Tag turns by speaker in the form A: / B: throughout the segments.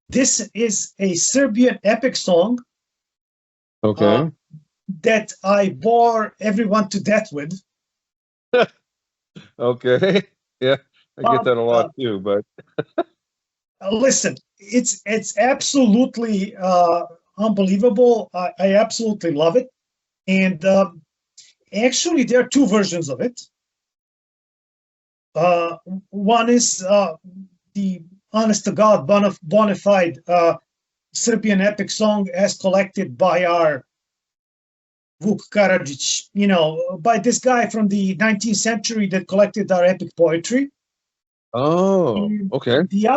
A: This is a Serbian epic song
B: Okay.
A: that I bore everyone to death with.
B: Okay. Yeah, I get
A: Um,
B: that a lot
A: uh,
B: too, but
A: Listen, it's absolutely unbelievable. I absolutely love it, and actually, there are two versions of it. Uh, One is the honest to God bona fide Serbian epic song as collected by our Vuk Karadžić, by this guy from the 19th century that collected our epic poetry.
B: oh,
A: And
B: okay.
A: the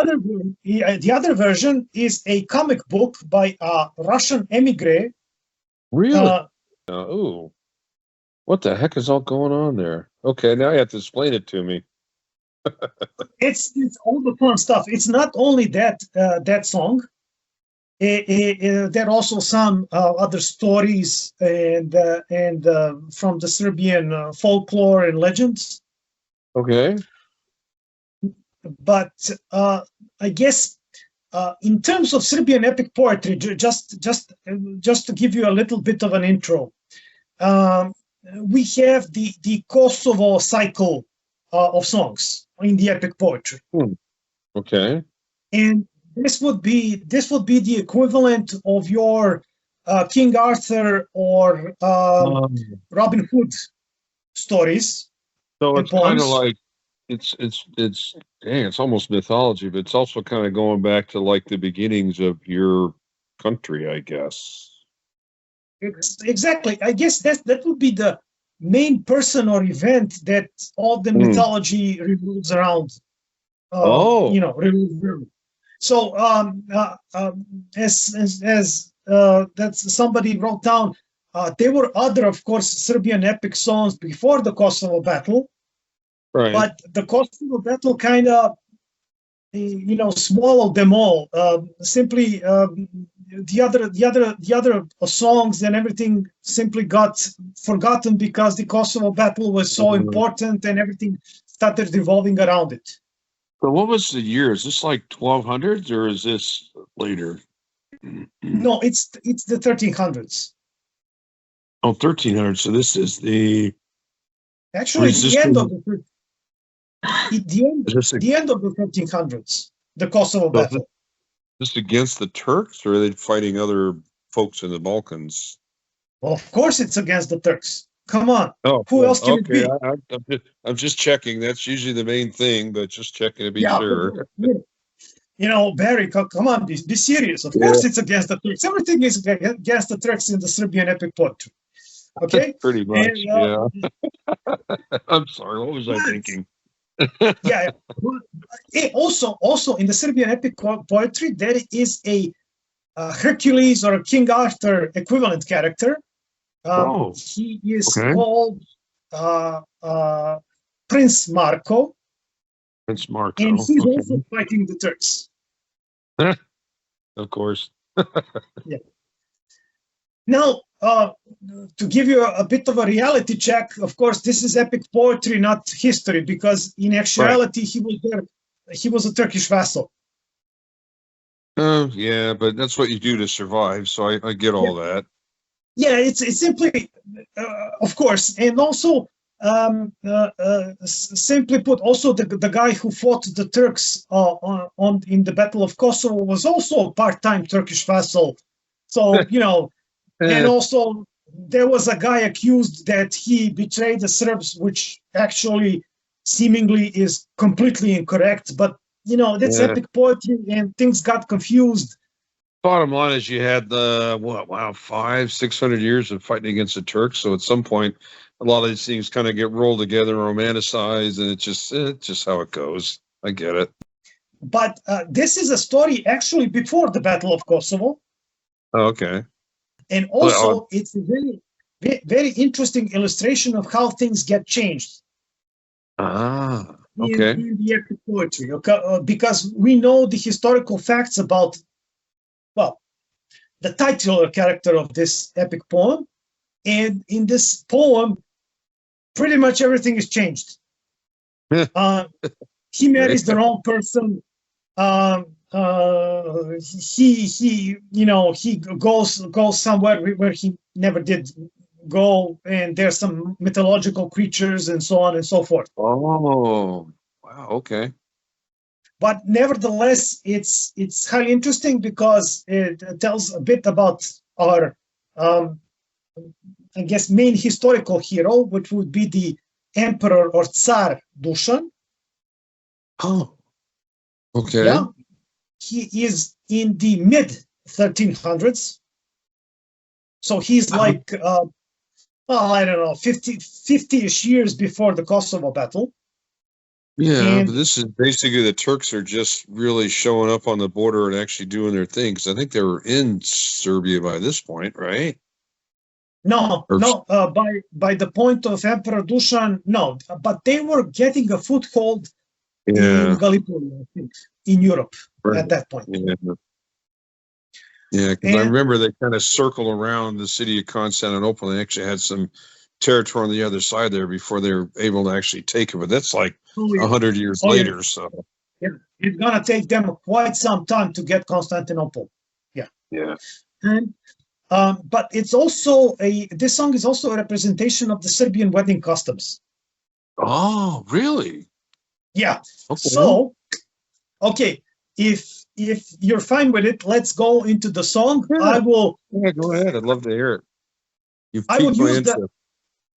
A: other version is a comic book by a Russian emigre.
B: Really?
A: Uh,
B: Ooh, what the heck is all going on there? Okay, now you have to explain it to me.
A: it's all the fun stuff. It's not only that song. There are also some other stories and from the Serbian folklore and legends.
B: Okay.
A: But I guess in terms of Serbian epic poetry, just to give you a little bit of an intro, um, we have the Kosovo cycle of songs in the epic poetry,
B: Okay.
A: and this would be the equivalent of your King Arthur or Robin Hood stories
B: So
A: and
B: it's kind of
A: poems.
B: like dang, it's almost mythology, but it's also kind of going back to like the beginnings of your country, I guess.
A: Exactly. I guess that would be the main person or event that all the
B: Hmm.
A: mythology revolves around.
B: Oh,
A: Revolves around. So, as that's somebody wrote down, there were other, of course, Serbian epic songs before the Kosovo battle,
B: right.
A: but the Kosovo battle kind of, swallowed them all. Simply, the other songs and everything simply got forgotten because the Kosovo battle was so important and everything started revolving around it.
B: So what was the year? Is this like 1200s or is this later?
A: No, it's the 1300s.
B: Oh, 1300. So this is the
A: Actually, the end of
B: resistance.
A: the the end,
B: Is this,
A: the end of the 1300s, the Kosovo
B: so is
A: battle.
B: this against the Turks or are they fighting other folks in the Balkans?
A: Well, of course, it's against the Turks. Come on,
B: Oh,
A: who
B: well,
A: else can it
B: okay.
A: be?
B: I'm just checking. That's usually the main thing, but just checking to be
A: Yeah,
B: sure.
A: Barry, come on, be serious. Of
B: Yeah,
A: course, it's against the Turks. Everything is against the Turks in the Serbian epic poetry. Okay,
B: pretty
A: and
B: much. Yeah. I'm sorry. What was I thinking?
A: yeah. Also in the Serbian epic poetry, there is a Hercules or a King Arthur equivalent character.
B: Oh,
A: He is
B: okay.
A: called Prince Marco,
B: It's
A: and
B: Marco.
A: he's
B: Okay.
A: also fighting the Turks.
B: Of course.
A: Yeah. Now, to give you a bit of a reality check, of course, this is epic poetry, not history, because in
B: Right.
A: actuality, he was there. He was a Turkish vassal.
B: Yeah, but that's what you do to survive. So I get
A: Yeah,
B: all that.
A: yeah. It's simply, of course, and also simply put, also the guy who fought the Turks on in the Battle of Kosovo was also a part-time Turkish vassal. So and
B: Eh,
A: also there was a guy accused that he betrayed the Serbs, which actually seemingly is completely incorrect. But that's
B: eh.
A: epic poetry, and things got confused.
B: Bottom line is you had the what? Wow, 500-600 years of fighting against the Turks. So at some point, a lot of these things kind of get rolled together, romanticized, and it's just how it goes. I get it.
A: But this is a story actually before the Battle of Kosovo,
B: Oh, okay.
A: and
B: Well,
A: also it's a very interesting illustration of how things get changed
B: okay.
A: in the epic poetry. Okay? Because we know the historical facts about, well, the titular character of this epic poem. And in this poem, pretty much everything is changed. He marries the wrong person. he he goes somewhere where he never did go, and there's some mythological creatures and so on and so forth.
B: Oh, wow. Okay.
A: But nevertheless, it's highly interesting because it tells a bit about our, I guess, main historical hero, which would be the Emperor or Tsar Dušan.
B: Oh, okay.
A: Yeah, he is in the mid 1300s, so he's like, well, I don't know, 50-ish years before the Kosovo battle.
B: Yeah,
A: And
B: but this is basically the Turks are just really showing up on the border and actually doing their thing. Because I think they were in Serbia by this point, right?
A: no,
B: Or,
A: no, by the point of Emperor Dušan, no, but they were getting a foothold in
B: yeah,
A: Gallipoli, I think, in Europe
B: right.
A: at that point.
B: Yeah, yeah. Because I
A: And
B: remember they kind of circled around the city of Constantinople. They actually had some territory on the other side there before they were able to actually take it. But that's like
A: oh, yeah.
B: 100 years
A: Oh, yeah.
B: later. So
A: Yeah. It's gonna take them quite some time to get Constantinople. Yeah.
B: yeah.
A: And but it's also this song is also a representation of the Serbian wedding customs.
B: Oh, really?
A: Yeah.
B: Okay.
A: So, okay, if you're fine with it, let's go into the song.
B: Yeah.
A: I will.
B: Yeah, go ahead. I'd love to hear it. You've
A: I would
B: piqued my
A: use
B: interest.
A: the.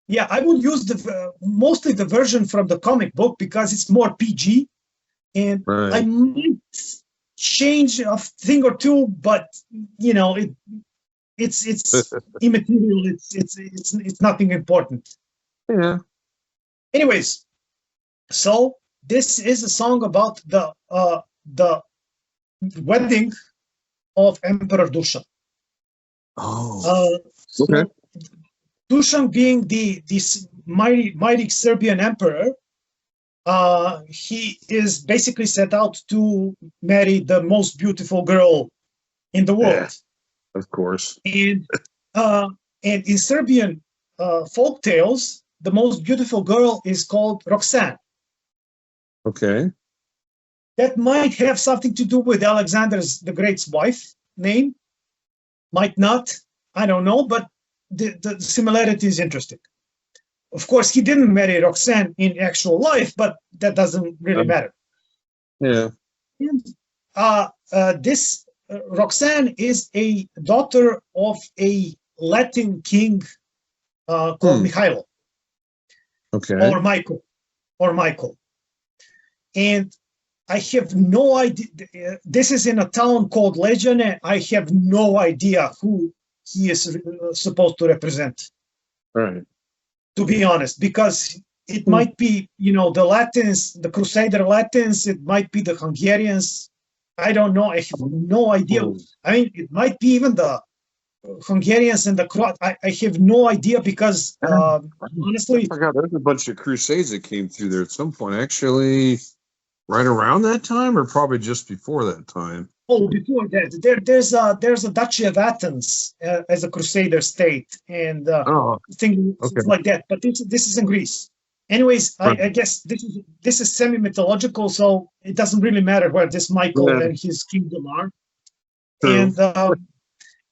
A: Yeah, I will use the mostly the version from the comic book because it's more PG, and
B: Right.
A: I might change a thing or two, but you know it's immaterial. It's nothing important.
B: Yeah.
A: Anyways, so this is a song about the wedding of Emperor Dušan.
B: Oh.
A: So
B: Okay.
A: Dušan being this mighty Serbian emperor, he is basically set out to marry the most beautiful girl in the world.
B: Yeah, of course.
A: And in Serbian folk tales, the most beautiful girl is called Roxanne.
B: Okay.
A: That might have something to do with Alexander the Great's wife name. Might not. I don't know, but the similarity is interesting. Of course, he didn't marry Roxanne in actual life, but that doesn't really matter.
B: Yeah.
A: And this Roxanne is a daughter of a Latin king called Mihailo.
B: Okay.
A: Or Michael. And I have no idea. This is in a town called Legione. I have no idea who he is supposed to represent.
B: Right.
A: To be honest, because it might be, the Latins, the Crusader Latins, it might be the Hungarians. I don't know. I have no idea. I mean, it might be even the Hungarians and the Croats. I have no idea because, honestly,
B: I forgot there's a bunch of Crusades that came through there at some point. Actually, right around that time, or probably just before that time.
A: Oh, before that, there's a Duchy of Athens as a Crusader state and things like that. But this is in Greece. Anyways, I guess this is semi-mythological, so it doesn't really matter where this Michael and his kingdom are. True. And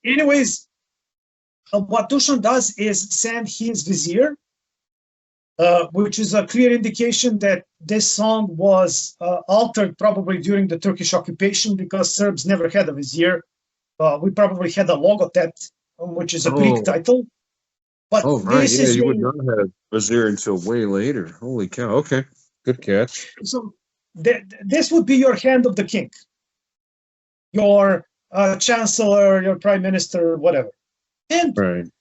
A: anyways, what Dušan does is send his vizier, which is a clear indication that this song was altered probably during the Turkish occupation because Serbs never had a vizier. We probably had a logotet, which is a Greek title. But
B: this is you would not have vizier until way later. Holy cow! Okay, good catch.
A: So this would be your hand of the king, your chancellor, your prime minister, whatever, and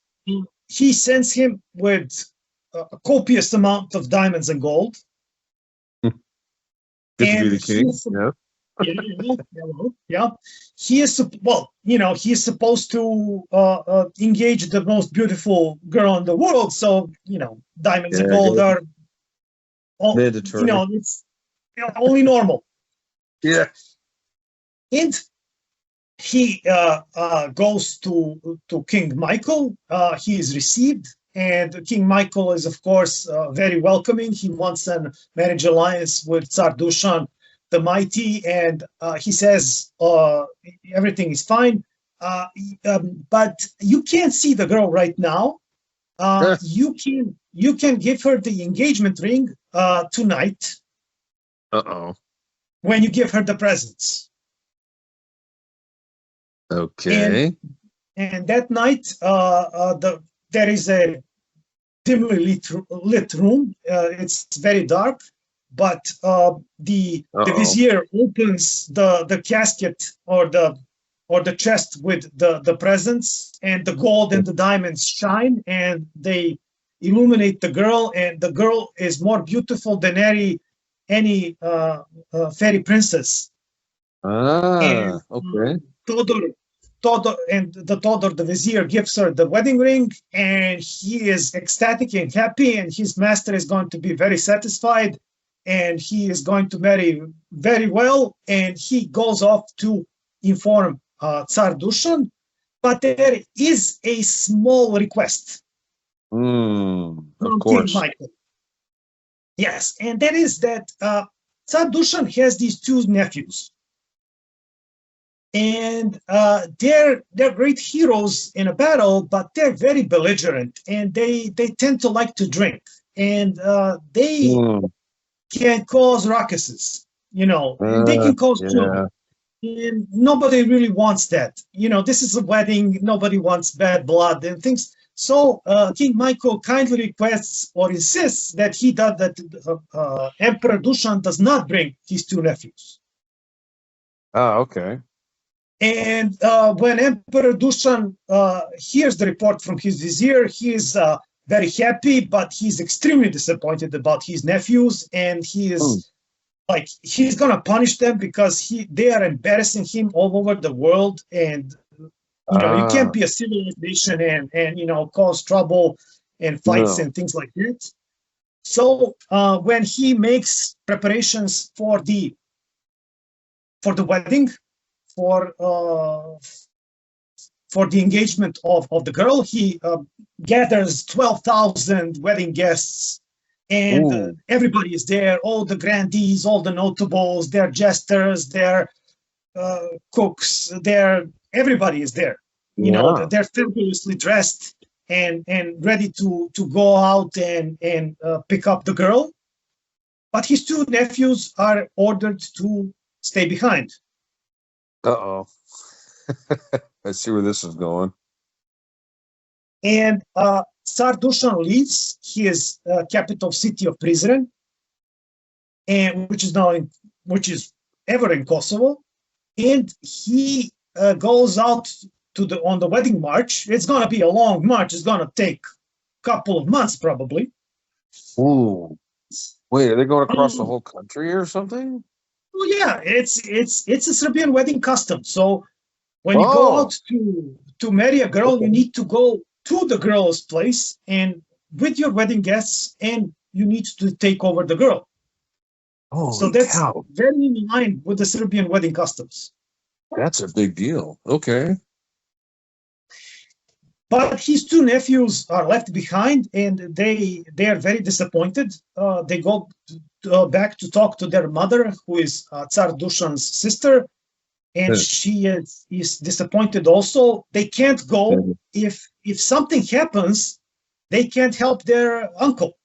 A: he sends him with a copious amount of diamonds and gold.
B: Good to be the king.
A: Yeah. He is he is supposed to engage the most beautiful girl in the world. So diamonds and gold are
B: mandatory.
A: It's only normal.
B: Yeah.
A: And he goes to King Michael. He is received. And King Michael is, of course, very welcoming. He wants a marriage alliance with Tsar Dušan the mighty, and he says everything is fine. But you can't see the girl right now. You can give her the engagement ring tonight.
B: Uh-oh.
A: When you give her the presents.
B: Okay.
A: And that night, there is a dimly lit room. It's very dark, but the vizier opens the casket or the chest with the presents, and the gold and the diamonds shine, and they illuminate the girl, and the girl is more beautiful than any fairy princess.
B: Okay.
A: Todor, the vizier, gives her the wedding ring, and he is ecstatic and happy, and his master is going to be very satisfied, and he is going to marry very well, and he goes off to inform Tsar Dušan, but there is a small request
B: of
A: from
B: course.
A: King Michael. Yes, and that is that Tsar Dušan has these two nephews, and they're great heroes in a battle, but they're very belligerent, and they tend to like to drink, and they can cause ruckuses, and they can cause trouble. And nobody really wants that. This is a wedding. Nobody wants bad blood and things. So King Michael kindly requests or insists that Emperor Dušan does not bring his two nephews.
B: Okay.
A: And when Emperor Dušan hears the report from his vizier, he is very happy, but he's extremely disappointed about his nephews, and he is he's gonna punish them because they are embarrassing him all over the world, and you can't be a civilized nation and cause trouble and fights and things like that. So when he makes preparations for the wedding, for the engagement of the girl, he gathers 12,000 wedding guests, and everybody is there, all the grandees, all the notables, their jesters, their cooks, everybody is there. They're fabulously dressed and ready to go out and pick up the girl. But his two nephews are ordered to stay behind.
B: I see where this is going.
A: And Tsar Dušan leaves his capital city of Prizren, and which is ever in Kosovo, and he goes out on the wedding march. It's going to be a long march. It's going to take a couple of months probably.
B: Ooh, wait, are they going across the whole country or something?
A: Well, yeah, it's a Serbian wedding custom. So when you go out to marry a girl, you need to go to the girl's place and with your wedding guests, and you need to take over the girl. So that's very in line with the Serbian wedding customs.
B: That's a big deal. Okay.
A: But his two nephews are left behind, and they are very disappointed. They go back to talk to their mother, who is Tsar Dušan's sister, and she is disappointed also. They can't go. If something happens, they can't help their uncle,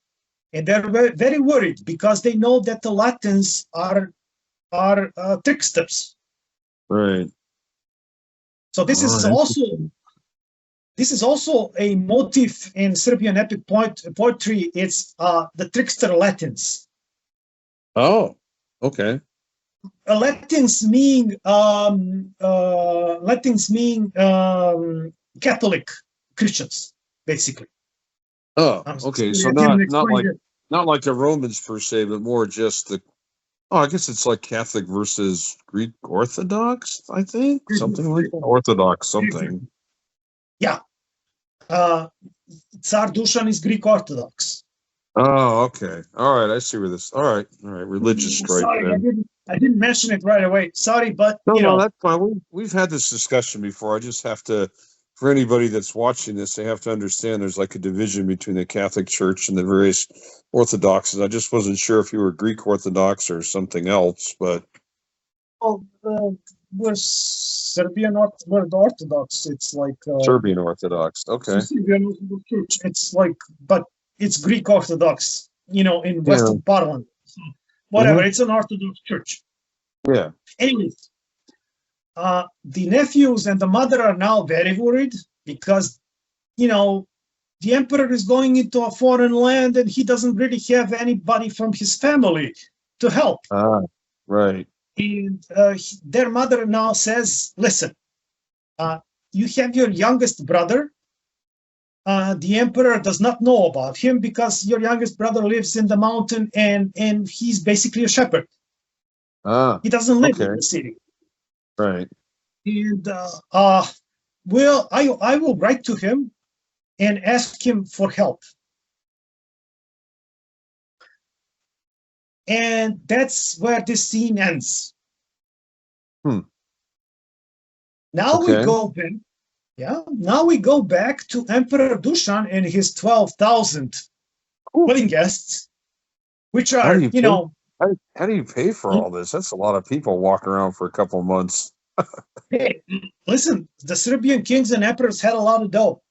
A: and they're very, very worried because they know that the Latins are tricksters.
B: Right.
A: So this is also a motif in Serbian epic poetry. It's the trickster Latins.
B: Oh, okay.
A: Latins mean Catholic Christians, basically.
B: Oh, okay. So not like the Romans per se, but more just the. Oh, I guess it's like Catholic versus Greek Orthodox. I think something like that. Orthodox something.
A: Yeah. Tsar Dušan is Greek Orthodox.
B: Oh, okay. All right. I see where this. All right. Religious strife.
A: Sorry, I didn't mention it right away. Sorry, but
B: no, that's fine. We've had this discussion before. I just have to, for anybody that's watching this, they have to understand there's like a division between the Catholic Church and the various Orthodoxes. I just wasn't sure if you were Greek Orthodox or something else, but
A: Oh, we're we're the Orthodox. It's like
B: Serbian Orthodox. Okay.
A: Serbian Orthodox Church. It's like, but it's Greek Orthodox, in
B: Yeah.
A: Western Parliament. So whatever,
B: Hmm.
A: it's an Orthodox church.
B: Yeah.
A: Anyways, the nephews and the mother are now very worried because, you know, the emperor is going into a foreign land and he doesn't really have anybody from his family to help.
B: Ah, right.
A: And their mother now says, listen, you have your youngest brother. The emperor does not know about him because your youngest brother lives in the mountain and he's basically a shepherd.
B: Ah,
A: He doesn't live in
B: okay.
A: the city.
B: Right.
A: And I will write to him and ask him for help. And that's where this scene ends.
B: Hmm.
A: Now we
B: Okay.
A: go back. Yeah. Now we go back to Emperor Dušan and his 12,000 wedding guests, which
B: How do
A: are,
B: you pay? How do you pay for all this? That's a lot of people walking around for a couple of months.
A: hey, listen, the Serbian kings and emperors had a lot of dough.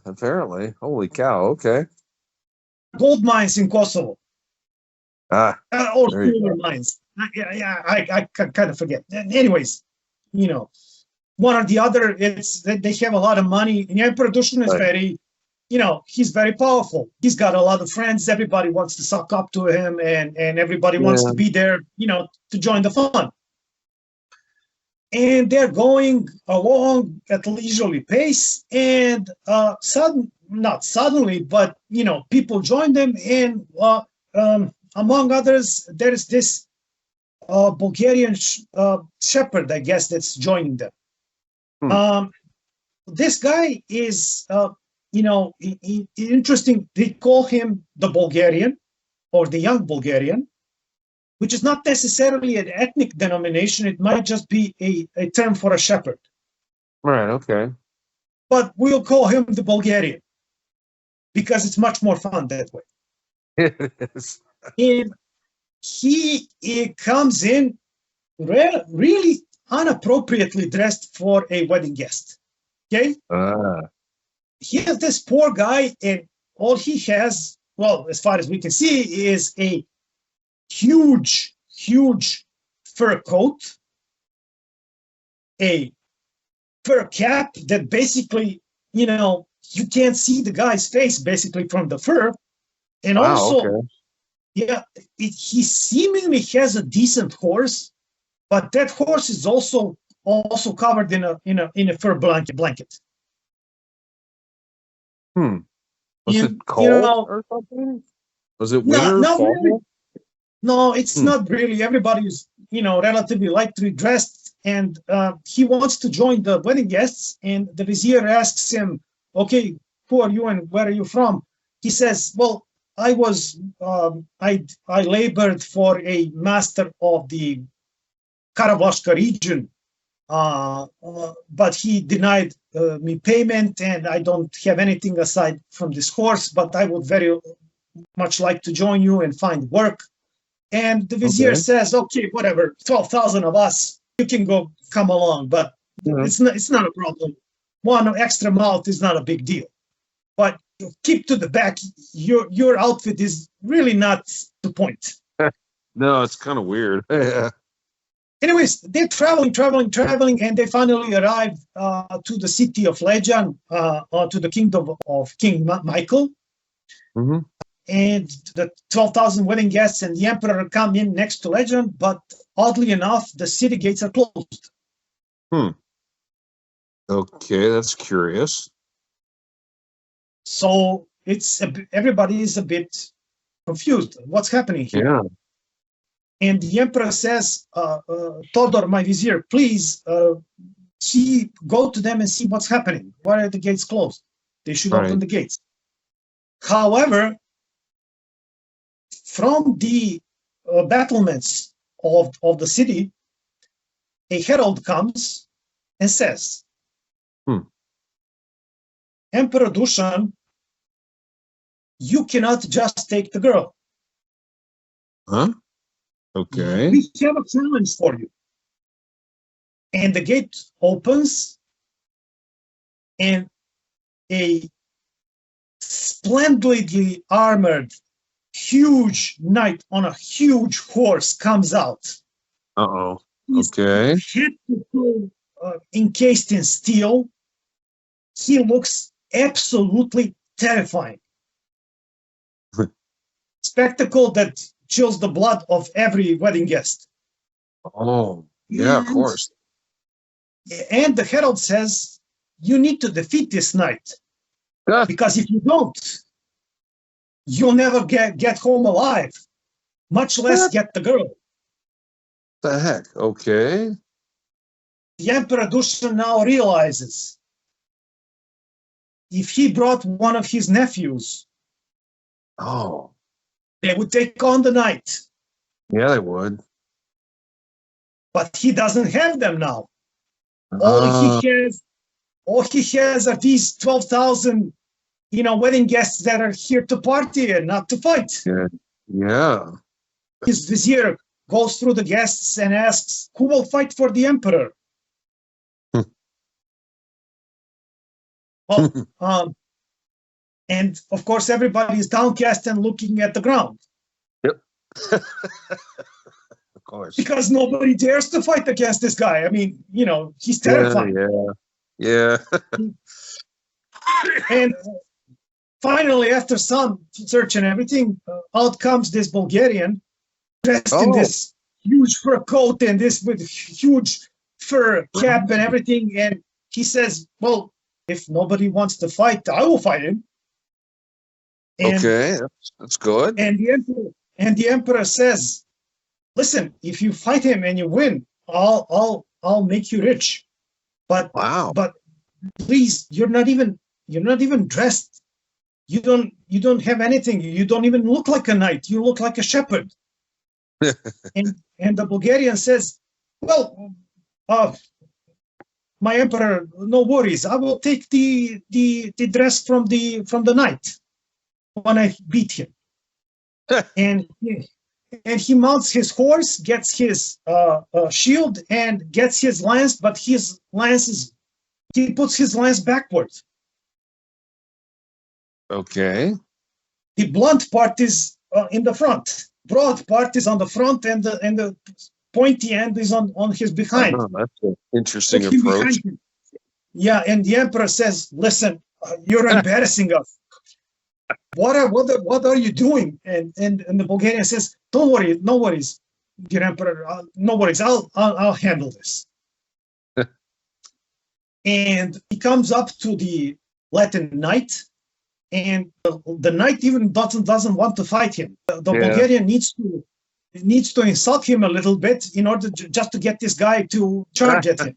B: Apparently. Holy cow. Okay.
A: Gold mines in Kosovo,
B: Ah,
A: or
B: there you
A: silver
B: go.
A: mines. I kind of forget. Anyways, you know, one or the other, they have a lot of money. And Emperor Dušan is
B: Right.
A: very, he's very powerful. He's got a lot of friends. Everybody wants to suck up to him, and everybody wants
B: Yeah.
A: to be there, to join the fun. And they're going along at a leisurely pace, and not suddenly, but people join them, and among others, there is this Bulgarian shepherd, I guess, that's joining them.
B: Hmm.
A: This guy is, interesting. They call him the Bulgarian or the young Bulgarian, which is not necessarily an ethnic denomination. It might just be a term for a shepherd.
B: Right. Okay.
A: But we'll call him the Bulgarian because it's much more fun that way.
B: It is.
A: And he comes in really inappropriately dressed for a wedding guest. Okay?
B: Ah.
A: Here's this poor guy, and all he has, well, as far as we can see, is a huge, huge fur coat, a fur cap that basically, you can't see the guy's face basically from the fur. And
B: Wow.
A: also,
B: Okay.
A: yeah, he seemingly has a decent horse, but that horse is also covered in a fur blanket.
B: Hmm. Was it
A: You
B: cold
A: know,
B: or something? Was it
A: not
B: winter,
A: not really.
B: fall?
A: No, it's
B: Hmm.
A: not really. Everybody's relatively lightly dressed, and he wants to join the wedding guests. And the vizier asks him, "Okay, who are you and where are you from?" He says, "Well, I labored for a master of the Karabashka region, but he denied me payment, and I don't have anything aside from this horse. But I would very much like to join you and find work." And the vizier
B: Okay.
A: says, "Okay, whatever, 12,000 of us, you can come along, but
B: Yeah.
A: it's not a problem. One extra mouth is not a big deal. But keep to the back. Your outfit is really not the point."
B: No, it's kind of weird. Yeah.
A: Anyways, they're traveling, and they finally arrive to the city of Lejan, to the kingdom of King Michael.
B: Hmm.
A: And the 12,000 wedding guests and the emperor come in next to Lejan, but oddly enough, the city gates are closed.
B: Hmm. Okay, that's curious.
A: So everybody is a bit confused. What's happening here?
B: Yeah.
A: And the emperor says, Todor, my vizier, please go to them and see what's happening. Why are the gates closed? They should open
B: Right.
A: the gates. However, from the battlements of the city, a herald comes and says,
B: Hmm.
A: Emperor Dušan, you cannot just take the girl.
B: Huh? Okay.
A: We have a challenge for you. And the gate opens, and a splendidly armored, huge knight on a huge horse comes out.
B: Uh-oh.
A: He's
B: Okay.
A: head to toe, encased in steel. He looks absolutely terrifying. Spectacle that chills the blood of every wedding guest.
B: Oh, yeah, of course.
A: And the herald says, you need to defeat this knight,
B: Ah,
A: because if you don't, you'll never get home alive, much less
B: What?
A: get the girl.
B: the heck? Okay.
A: The Emperor Dušan now realizes if he brought one of his nephews,
B: Oh,
A: they would take on the knight.
B: yeah, they would.
A: But he doesn't have them now.
B: Uh,
A: All he has are these 12,000, wedding guests that are here to party and not to fight.
B: yeah.
A: His vizier goes through the guests and asks, who will fight for the emperor? And of course, everybody is downcast and looking at the ground.
B: Yep. Of course.
A: Because nobody dares to fight against this guy. I mean, he's terrifying.
B: Yeah.
A: And finally, after some search and everything, out comes this Bulgarian dressed in this huge fur coat and this with huge fur cap and everything. And he says, well, if nobody wants to fight, I will fight him. And,
B: Okay, that's good.
A: And the emperor says, listen, if you fight him and you win, I'll make you rich. But
B: Wow.
A: but please, you're not even dressed. You don't have anything. You don't even look like a knight. You look like a shepherd. and the Bulgarian says, well, my emperor, no worries. I will take the dress from the knight when I beat him. and he mounts his horse, gets his shield, and gets his lance. But his lance he puts his lance backwards.
B: Okay.
A: The blunt part is in the front. Broad part is on the front, and the pointy end is on his behind.
B: That's an interesting approach.
A: Yeah, and the emperor says, "Listen, you're embarrassing us. What are you doing?" And the Bulgarian says, "Don't worry, no worries, dear emperor. No worries. I'll handle this." And he comes up to the Latin knight. And the knight even doesn't want to fight him. The Bulgarian needs to insult him a little bit in order just to get this guy to charge at him.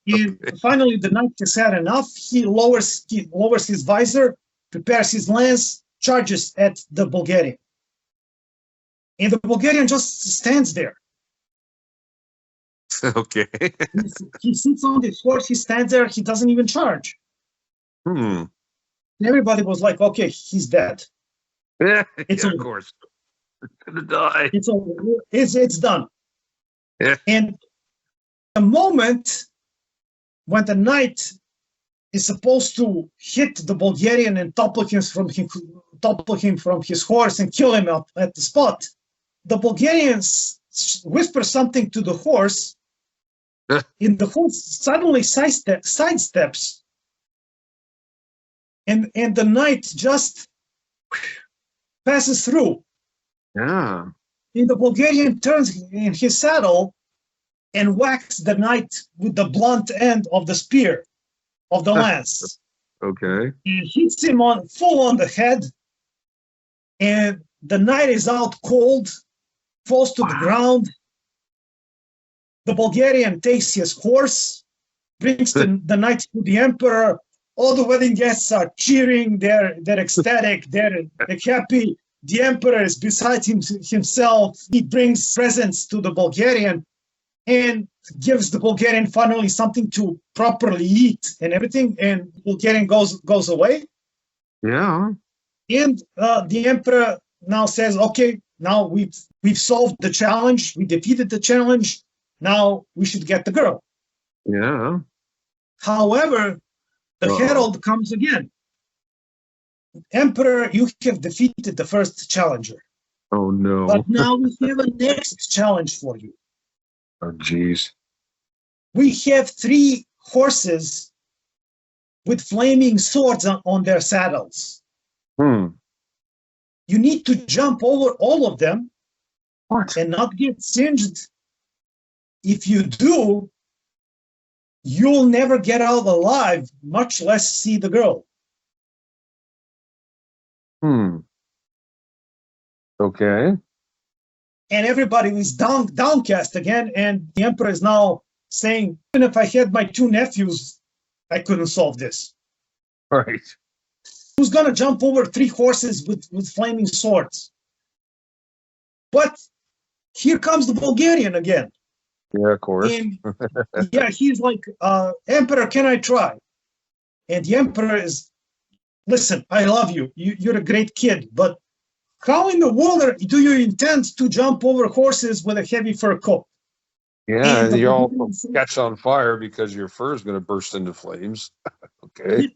A: And finally, the knight has had enough. He lowers his visor, prepares his lance, charges at the Bulgarian. And the Bulgarian just stands there.
B: Okay.
A: He sits on his horse. He stands there. He doesn't even charge. Everybody was like, okay, he's dead.
B: It's of course. Gonna die.
A: It's over. It's done.
B: Yeah.
A: And the moment when the knight is supposed to hit the Bulgarian and topple him from his horse and kill him at the spot, the Bulgarian whispers something to the horse, and the horse suddenly sidesteps. And the knight just passes through.
B: Yeah.
A: And the Bulgarian turns in his saddle and whacks the knight with the blunt end of the spear, of the lance.
B: Okay.
A: And hits him full on the head. And the knight is out cold, falls to the ground. The Bulgarian takes his horse, brings the knight to the emperor. All the wedding guests are cheering. They're ecstatic. They're happy. The emperor is beside himself. He brings presents to the Bulgarian and gives the Bulgarian finally something to properly eat and everything. And Bulgarian goes away.
B: Yeah.
A: And the emperor now says, okay, now we've solved the challenge, we defeated the challenge, now we should get the girl.
B: Yeah.
A: However, the herald comes again. Emperor, you have defeated the first challenger.
B: Oh no.
A: But now we have a next challenge for you.
B: Oh geez.
A: We have 3 horses with flaming swords on their saddles.
B: Hmm.
A: You need to jump over all of them.
B: What?
A: And not get singed. If you do, you'll never get out alive, much less see the girl.
B: Hmm. Okay.
A: And everybody is downcast again, and the emperor is now saying, even if I had my 2 nephews, I couldn't solve this.
B: Right.
A: Who's going to jump over 3 horses with flaming swords? But here comes the Bulgarian again.
B: Yeah, of course.
A: And yeah, he's like, Emperor, can I try? And the emperor is, listen, I love you. You're a great kid, but how in the world do you intend to jump over horses with a heavy fur coat?
B: Yeah, and you all catch on fire because your fur is going to burst into flames. Okay.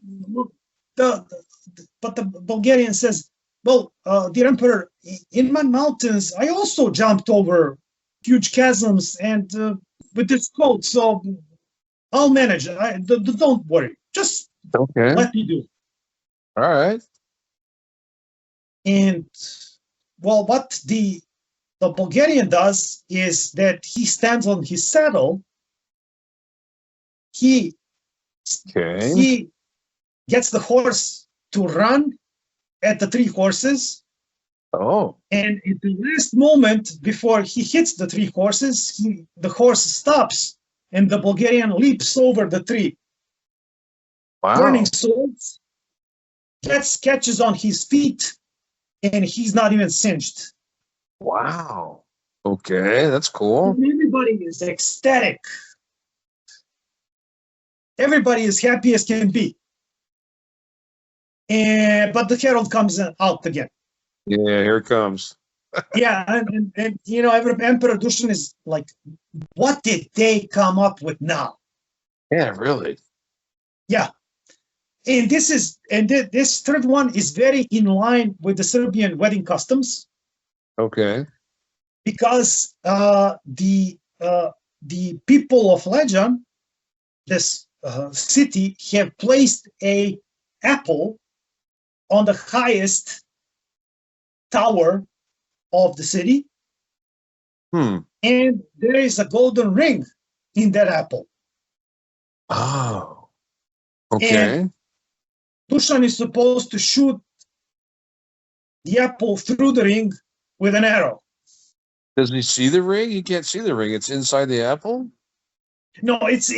A: But the Bulgarian says, well, dear emperor, in my mountains, I also jumped over huge chasms and with this coat, so I'll manage. Don't worry. Just let me do it.
B: All right.
A: And well, what the Bulgarian does is that he stands on his saddle. He gets the horse to run at the 3 horses.
B: Oh.
A: And at the last moment, before he hits the 3 horses, the horse stops, and the Bulgarian leaps over the 3.
B: Wow.
A: Burning swords, catches on his feet, and he's not even singed.
B: Wow. Okay, that's cool.
A: And everybody is ecstatic. Everybody is happy as can be. But the herald comes out again.
B: Yeah, here it comes.
A: Yeah, and you know, Emperor Dušan is like, what did they come up with now?
B: Yeah, really.
A: Yeah. And this third one is very in line with the Serbian wedding customs.
B: Okay.
A: Because the people of Leđan, this city, have placed a apple on the highest tower of the city. And there is a golden ring in that apple.
B: Oh. Okay.
A: And Dušan is supposed to shoot the apple through the ring with an arrow.
B: Does he see the ring? He can't see the ring. It's inside the apple?
A: No, it's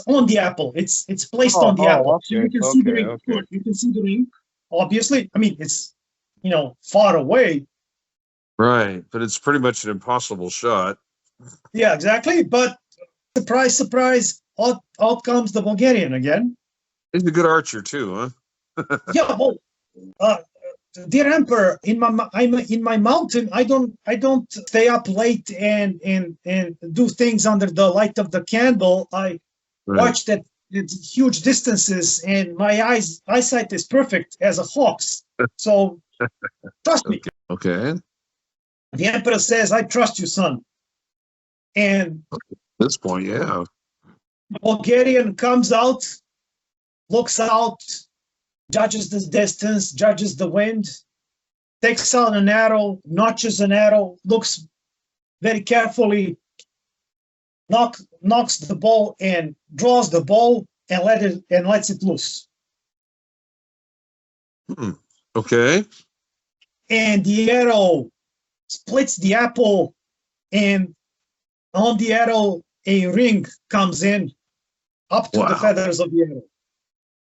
A: on the apple. It's placed on the apple.
B: Okay.
A: So you can see the ring. Okay. You can see the ring. Obviously, I mean, it's far away.
B: Right, but it's pretty much an impossible shot.
A: Yeah, exactly. But surprise, surprise, out comes the Bulgarian again.
B: He's a good archer too, huh?
A: Yeah, well, dear Emperor, in my mountain. I don't stay up late and do things under the light of the candle. I watch that huge distances, and my eyesight is perfect as a hawk's. So trust me.
B: Okay.
A: The Emperor says, "I trust you, son." And
B: at this point, yeah.
A: The Bulgarian comes out, looks out, judges the distance, judges the wind, takes out an arrow, notches an arrow, looks very carefully, knocks the bow and draws the bow and lets it loose.
B: Okay.
A: And the arrow splits the apple, and on the arrow a ring comes in up to the feathers of the arrow.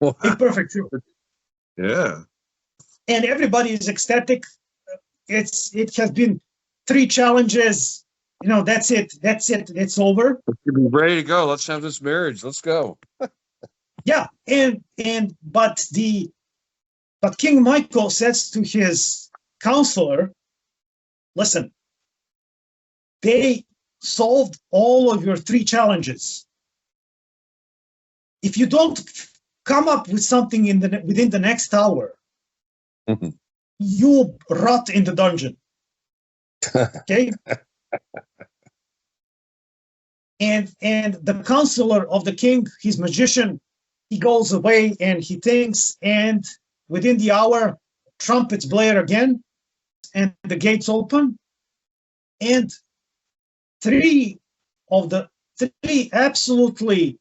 B: Wow.
A: A perfect fit.
B: Yeah.
A: And everybody is ecstatic. It has been 3 challenges. That's it. It's over.
B: Be ready to go. Let's have this marriage. Let's go.
A: Yeah, but the But King Michael says to his counselor, listen, they solved all of your 3 challenges. If you don't come up with something within the next hour, you'll rot in the dungeon. Okay? And the counselor of the king, his magician, he goes away and he thinks, and within the hour, trumpets blare again, and the gates open, and 3 of the 3 absolutely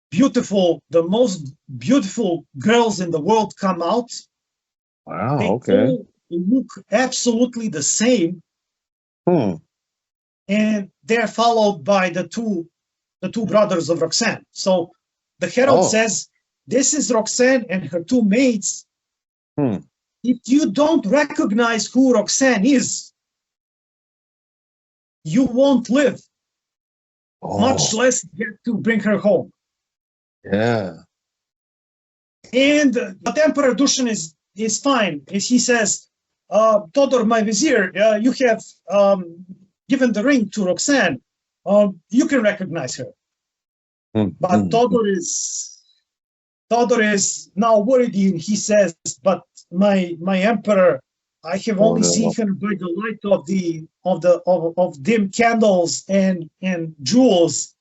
A: beautiful, the most beautiful girls in the world come out.
B: Wow,
A: They
B: okay.
A: all look absolutely the same. And they're followed by the two brothers of Roxanne. So the herald says, this is Roxanne and her 2 maids. If you don't recognize who Roxanne is, you won't live, much less get to bring her home.
B: Yeah.
A: And but Emperor Dušan is fine. He says, Todor, my vizier, you have given the ring to Roxanne. You can recognize her. But Todor is now worried. He says, but my emperor, I have only seen her by the light of dim candles and jewels.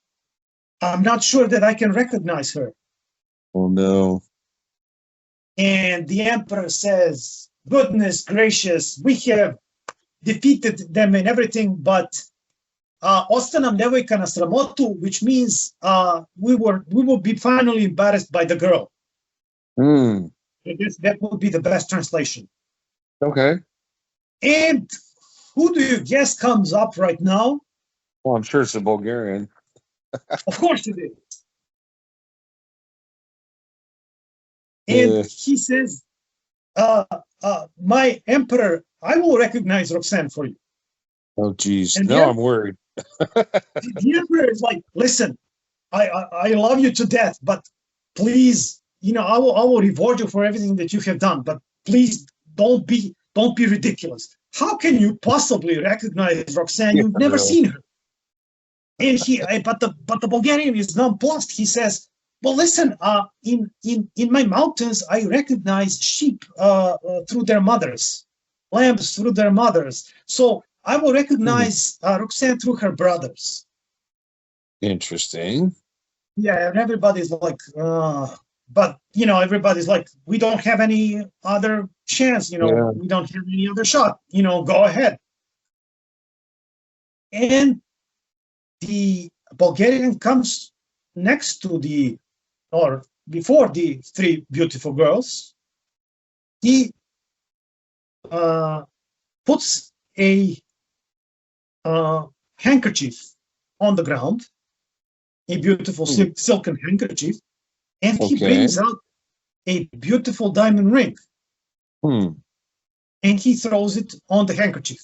A: I'm not sure that I can recognize her.
B: Oh no.
A: And the emperor says, goodness gracious, we have defeated them and everything, but ostanam devojka na sramotu, which means we will be finally embarrassed by the girl. I guess that would be the best translation.
B: Okay.
A: And who do you guess comes up right now?
B: Well, I'm sure it's a Bulgarian.
A: Of course it is. And he says, my emperor, I will recognize Roxanne for you.
B: Oh, geez.
A: And
B: now I'm worried.
A: The emperor is like, listen, I love you to death, but please, I will reward you for everything that you have done, but please don't be ridiculous. How can you possibly recognize Roxanne? You've never seen her. And but the Bulgarian is nonplussed. He says, well, listen, in my mountains, I recognize sheep through their mothers, lambs through their mothers. So I will recognize Roxanne through her brothers.
B: Interesting.
A: Yeah, and everybody's like, but everybody's like, we don't have any other chance. We don't have any other shot. Go ahead. And the Bulgarian comes next to or before the 3 beautiful girls. He puts a handkerchief on the ground, a beautiful silken handkerchief, and he brings out a beautiful diamond ring. And he throws it on the handkerchief.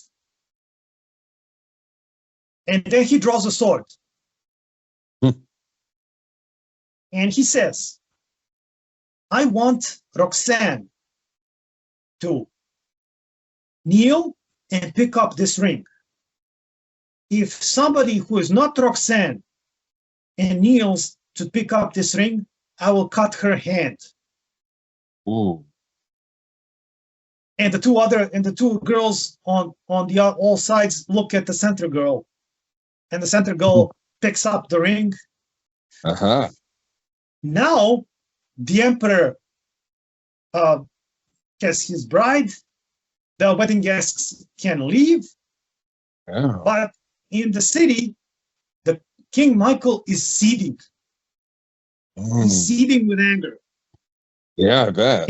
A: And then he draws a sword. And he says, I want Roxanne to kneel and pick up this ring. If somebody who is not Roxanne and kneels to pick up this ring, I will cut her hand.
B: Ooh.
A: And the 2 girls on the all sides look at the center girl. And the center girl picks up the ring. Now, the emperor has his bride. The wedding guests can leave. But in the city, the King Michael is seething. He's seething with anger.
B: Yeah, I bet.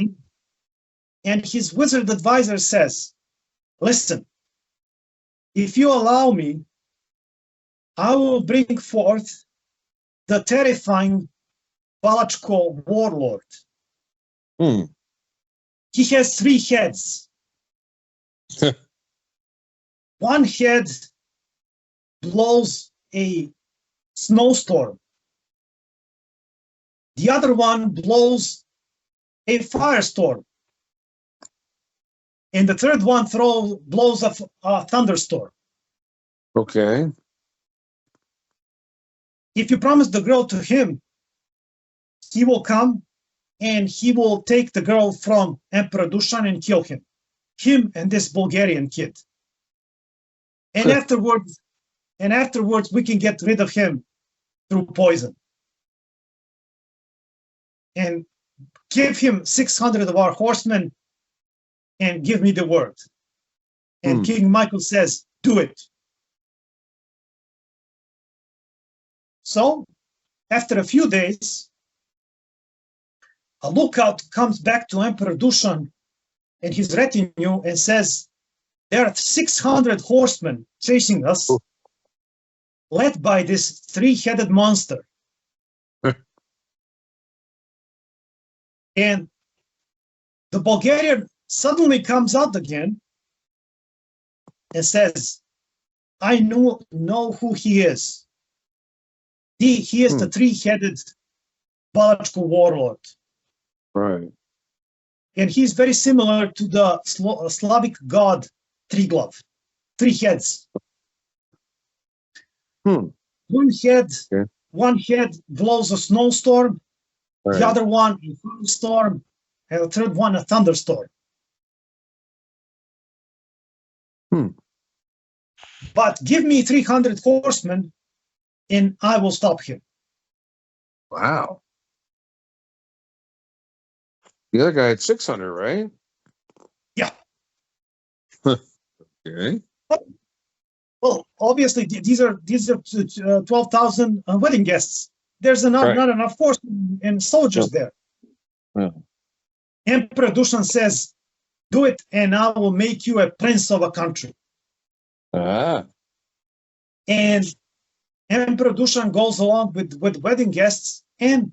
A: And his wizard advisor says, listen, if you allow me, I will bring forth the terrifying Balachko warlord. He has 3 heads. One head blows a snowstorm. The other one blows a firestorm. and the third one blows a thunderstorm.
B: Okay.
A: If you promise the girl to him, he will come and he will take the girl from Emperor Dušan and kill him and this Bulgarian kid. And afterwards, we can get rid of him through poison. And give him 600 of our horsemen and give me the word. And King Michael says, do it. So, after a few days, a lookout comes back to Emperor Dušan and his retinue and says, there are 600 horsemen chasing us, led by this three-headed monster. And the Bulgarian suddenly comes out again and says, I know who he is. He is the three-headed Balachko warlord.
B: Right.
A: And he's very similar to the Slavic god Triglav, 3 heads. One head blows a snowstorm, the other one a thunderstorm, and the third one a thunderstorm. But give me 300 horsemen and I will stop him.
B: Wow. The other guy had 600, right?
A: Yeah.
B: Okay.
A: Well, obviously, these are 12,000 wedding guests. There's not enough horsemen and soldiers there.
B: Yeah.
A: Emperor Dušan says, do it and I will make you a prince of a country. And Emperor Dušan goes along with wedding guests, and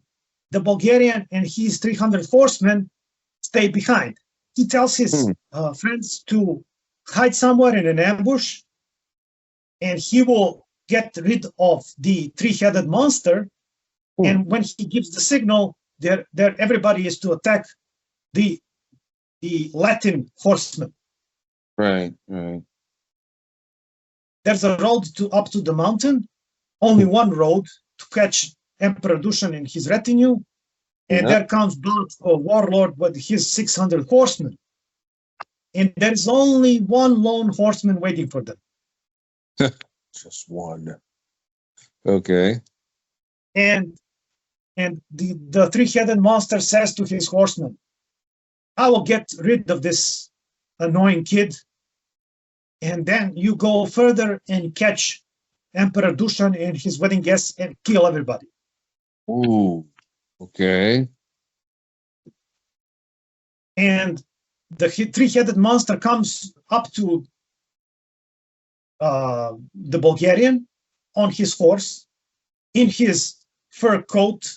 A: the Bulgarian and his 300 horsemen stay behind. He tells his friends to hide somewhere in an ambush, and he will get rid of the three-headed monster. And when he gives the signal, everybody is to attack the Latin horsemen.
B: Right.
A: There's a road up to the mountain, only one road to catch Emperor Dušan and his retinue, and there comes a warlord with his 600 horsemen. And there is only one lone horseman waiting for them.
B: Just one. Okay.
A: And the three-headed monster says to his horsemen, I will get rid of this annoying kid, and then you go further and catch Emperor Dušan and his wedding guests and kill everybody.
B: Ooh, okay.
A: And the three-headed monster comes up to the Bulgarian on his horse, in his fur coat,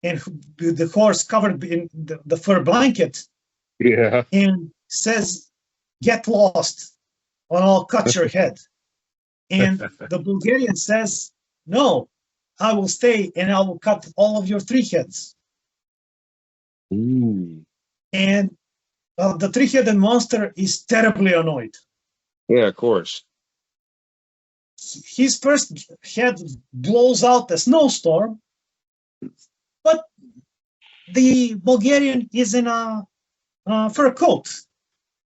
A: and the horse covered in the fur blanket.
B: Yeah.
A: And says, get lost, or I'll cut your head. And the Bulgarian says, no, I will stay and I will cut all of your 3 heads.
B: Ooh.
A: And the three-headed monster is terribly annoyed.
B: Yeah, of course.
A: His first head blows out a snowstorm, but the Bulgarian is in a fur coat,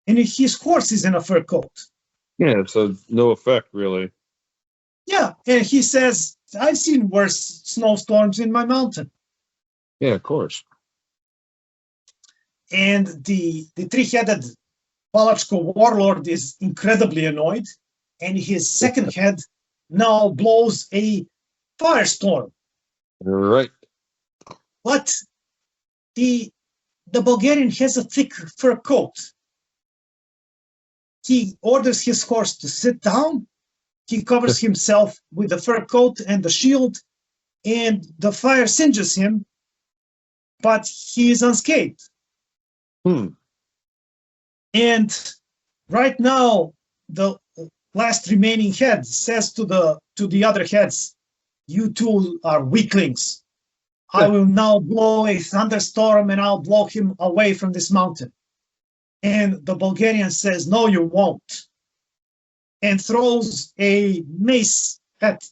A: and his horse is in a fur coat.
B: Yeah, so no effect, really.
A: Yeah, and he says, I've seen worse snowstorms in my mountain.
B: Yeah, of course.
A: And the three-headed Balachko warlord is incredibly annoyed, and his second head now blows a firestorm.
B: Right.
A: But the Bulgarian has a thick fur coat. He orders his horse to sit down. He covers himself with the fur coat and the shield, and the fire singes him, but he is unscathed. And right now, the last remaining head says to the other heads, you two are weaklings. I will now blow a thunderstorm and I'll blow him away from this mountain. And the Bulgarian says, no, you won't, and throws a mace at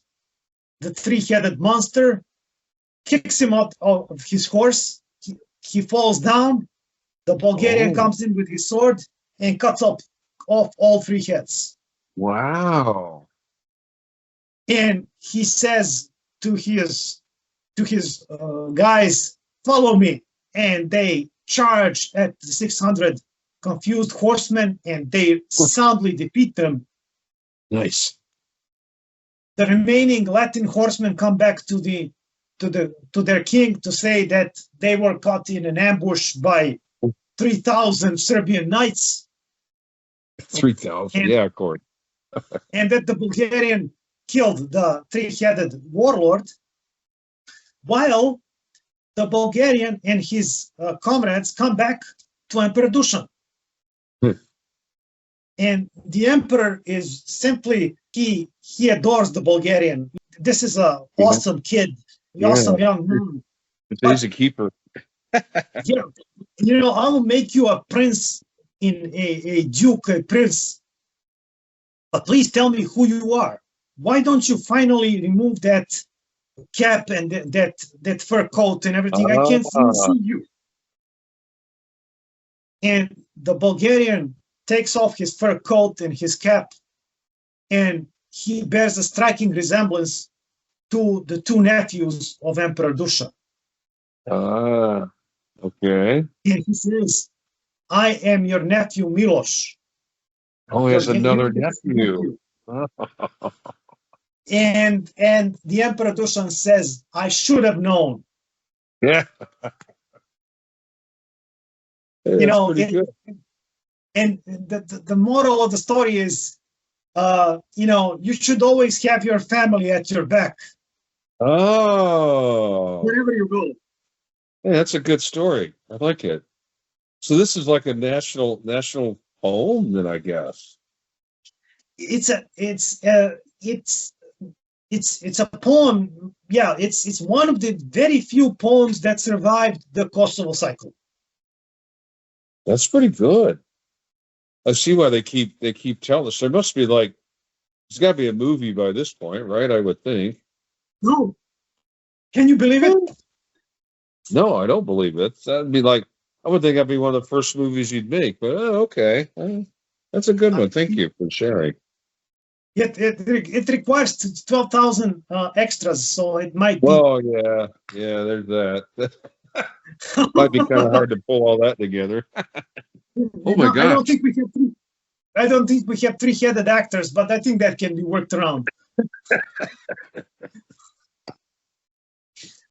A: the three-headed monster, kicks him out of his horse. He falls down. The Bulgarian comes in with his sword and cuts off all three heads.
B: Wow.
A: And he says to his guys, follow me. And they charge at the 600 confused horsemen, and they soundly defeat them.
B: Nice.
A: The remaining Latin horsemen come back to their king to say that they were caught in an ambush by 3,000 Serbian knights.
B: 3,000, yeah, of course.
A: And that the Bulgarian killed the three-headed warlord, while the Bulgarian and his comrades come back to Emperor Dušan. And the emperor is simply, he adores the Bulgarian. This is an awesome kid, awesome young man.
B: He's a keeper.
A: Yeah, I will make you a prince, a duke, a prince. But please tell me who you are. Why don't you finally remove that cap and that fur coat and everything? I can't see you. And the Bulgarian takes off his fur coat and his cap, and he bears a striking resemblance to the two nephews of Emperor Dušan.
B: Okay.
A: And he says, I am your nephew Miloš.
B: Oh, he has another nephew.
A: And the Emperor Dušan says, I should have known.
B: Yeah.
A: And the moral of the story is, you should always have your family at your back.
B: Oh.
A: Wherever you go.
B: Yeah, that's a good story. I like it. So this is like a national poem, then, I guess.
A: It's a poem. Yeah, it's one of the very few poems that survived the Kosovo cycle.
B: That's pretty good. I see why they keep telling us. There must be there's got to be a movie by this point, right? I would think.
A: No. Can you believe it?
B: No, I don't believe it. That'd be I would think that'd be one of the first movies you'd make. But okay, that's a good one. Thank you for sharing.
A: It requires 12,000 extras, so it might be.
B: Oh yeah, there's that. Might be kind of hard to pull all that together. Oh my God!
A: I don't think we have three-headed actors, but I think that can be worked around.